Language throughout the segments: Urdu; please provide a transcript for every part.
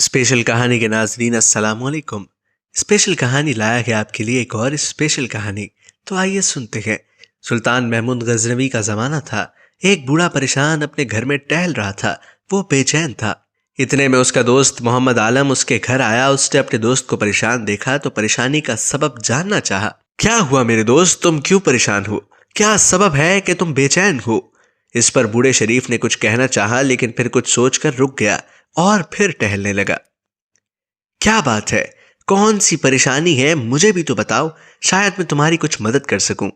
اسپیشل کہانی کے ناظرین السلام علیکم۔ اسپیشل کہانی لایا ہے آپ کے لیے ایک اور اسپیشل کہانی، تو آئیے سنتے ہیں۔ سلطان محمود غزنوی کا زمانہ تھا۔ ایک بوڑھا پریشان اپنے گھر میں ٹہل رہا تھا، وہ بے چین تھا۔ اتنے میں اس کا دوست محمد عالم اس کے گھر آیا۔ اس نے اپنے دوست کو پریشان دیکھا تو پریشانی کا سبب جاننا چاہا۔ کیا ہوا میرے دوست، تم کیوں پریشان ہو؟ کیا سبب ہے کہ تم بے چین ہو؟ اس پر بوڑھے شریف نے کچھ کہنا چاہا لیکن پھر کچھ سوچ کر رک گیا اور پھر ٹہلنے لگا۔ کیا بات ہے؟ کون سی پریشانی ہے؟ مجھے بھی تو بتاؤ، شاید میں تمہاری کچھ مدد کر سکوں۔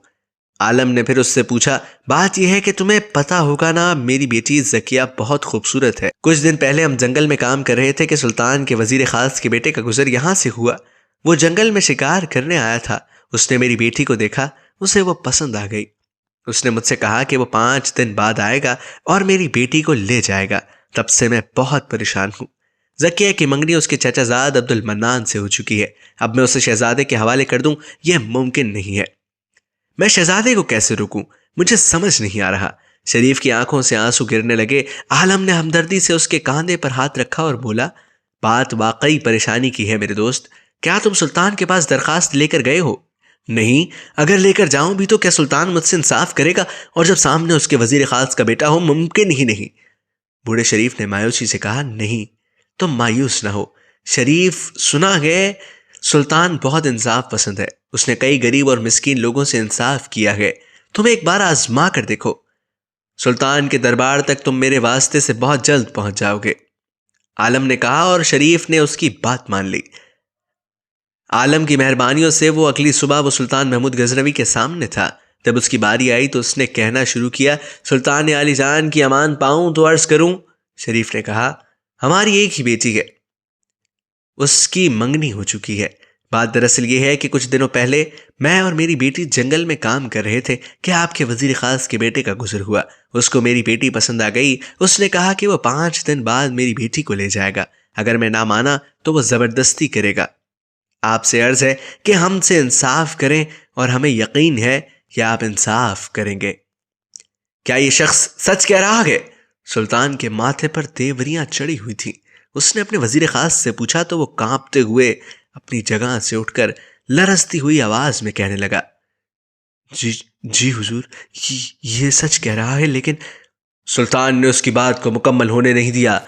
عالم نے پھر اس سے پوچھا، بات یہ ہے کہ تمہیں پتا ہوگا نا، میری بیٹی زکیہ بہت خوبصورت ہے۔ کچھ دن پہلے ہم جنگل میں کام کر رہے تھے کہ سلطان کے وزیر خاص کے بیٹے کا گزر یہاں سے ہوا۔ وہ جنگل میں شکار کرنے آیا تھا، اس نے میری بیٹی کو دیکھا، اسے وہ پسند آ گئی۔ اس نے مجھ سے کہا کہ وہ 5 دن بعد آئے گا اور میری بیٹی کو لے جائے گا۔ تب سے میں بہت پریشان ہوں۔ زکیہ کی منگنی اس کے چچا زاد عبد المنان سے ہو چکی ہے۔ اب میں اسے شہزادے کے حوالے کر دوں، یہ ممکن نہیں ہے۔ میں شہزادے کو کیسے روکوں؟ مجھے سمجھ نہیں آ رہا۔ شریف کی آنکھوں سے آنسو گرنے لگے۔ عالم نے ہمدردی سے اس کے کاندھے پر ہاتھ رکھا اور بولا، بات واقعی پریشانی کی ہے میرے دوست۔ کیا تم سلطان کے پاس درخواست لے کر گئے ہو؟ نہیں۔ اگر لے کر جاؤں بھی تو کیا سلطان مجھ سے انصاف کرے گا؟ اور جب سامنے اس کے وزیر خاص کا بیٹا ہو، ممکن ہی نہیں۔ بوڑھے شریف نے مایوسی سے کہا، نہیں، تم مایوس نہ ہو شریف، سنا ہے سلطان بہت انصاف پسند ہے۔ اس نے کئی غریب اور مسکین لوگوں سے انصاف کیا ہے۔ تم ایک بار آزما کر دیکھو۔ سلطان کے دربار تک تم میرے واسطے سے بہت جلد پہنچ جاؤ گے، عالم نے کہا، اور شریف نے اس کی بات مان لی۔ عالم کی مہربانیوں سے وہ اگلی صبح وہ سلطان محمود غزنوی کے سامنے تھا۔ جب اس کی باری آئی تو اس نے کہنا شروع کیا، سلطان عالی جان کی امان پاؤں تو عرض کروں۔ شریف نے کہا، ہماری ایک ہی بیٹی ہے، اس کی منگنی ہو چکی ہے۔ بات دراصل یہ ہے کہ کچھ دنوں پہلے میں اور میری بیٹی جنگل میں کام کر رہے تھے کہ آپ کے وزیر خاص کے بیٹے کا گزر ہوا۔ اس کو میری بیٹی پسند آ گئی۔ اس نے کہا کہ وہ 5 دن بعد میری بیٹی کو لے جائے گا۔ اگر میں نہ مانا تو وہ زبردستی کرے گا۔ آپ سے عرض ہے کہ ہم سے انصاف کریں، اور ہمیں یقین ہے کہ آپ انصاف کریں گے۔ کیا یہ شخص سچ کہہ رہا ہے؟ سلطان کے ماتھے پر تیوریاں چڑھی ہوئی تھیں۔ اس نے اپنے وزیر خاص سے پوچھا تو وہ کانپتے ہوئے اپنی جگہ سے اٹھ کر لرزتی ہوئی آواز میں کہنے لگا، جی حضور، یہ سچ کہہ رہا ہے، لیکن سلطان نے اس کی بات کو مکمل ہونے نہیں دیا،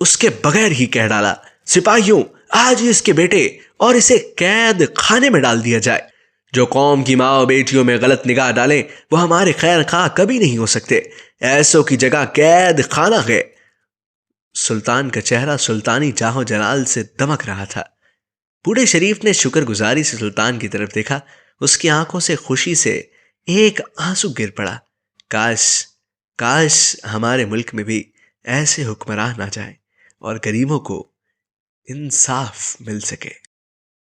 اس کے بغیر ہی کہہ ڈالا، سپاہیوں، آج ہی اس کے بیٹے اور اسے قید خانے میں ڈال دیا جائے۔ جو قوم کی ماں و بیٹیوں میں غلط نگاہ ڈالیں وہ ہمارے خیر خواہ کبھی نہیں ہو سکتے۔ ایسوں کی جگہ قید خانہ ہے۔ سلطان کا چہرہ سلطانی جاہ و جلال سے دمک رہا تھا۔ بوڑھے شریف نے شکر گزاری سے سلطان کی طرف دیکھا۔ اس کی آنکھوں سے خوشی سے ایک آنسو گر پڑا۔ کاش ہمارے ملک میں بھی ایسے حکمران آ جائیں اور غریبوں کو انصاف مل سکے۔